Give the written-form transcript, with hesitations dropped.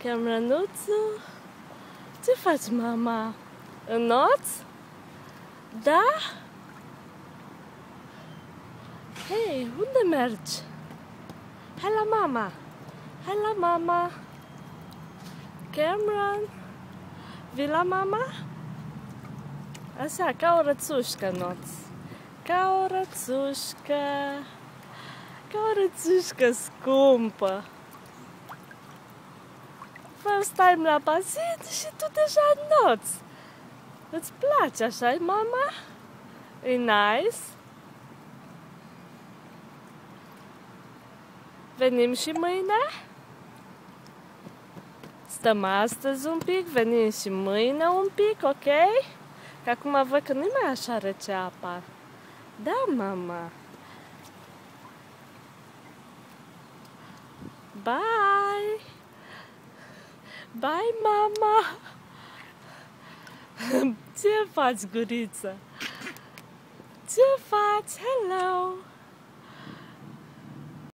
Cameronuțu, ce faci, mama? Înnoți? Da? Hei, unde mergi? Hai la mama! Hai la mama! Cameron, vii la mama? Așa, ca o rățușcă, Înnoți. Ca o rățușcă. Ca o rățușcă scumpă. First time la bazin și tu deja înnoți. Îți place așa, mama? E nice? Venim și mâine? Stăm astăzi un pic, venim și mâine un pic, ok? Că acum văd că nu mai așa rece apa. Da, mama. Bye! Bye, mama! Ce faci, guriță? Ce faci? Hello!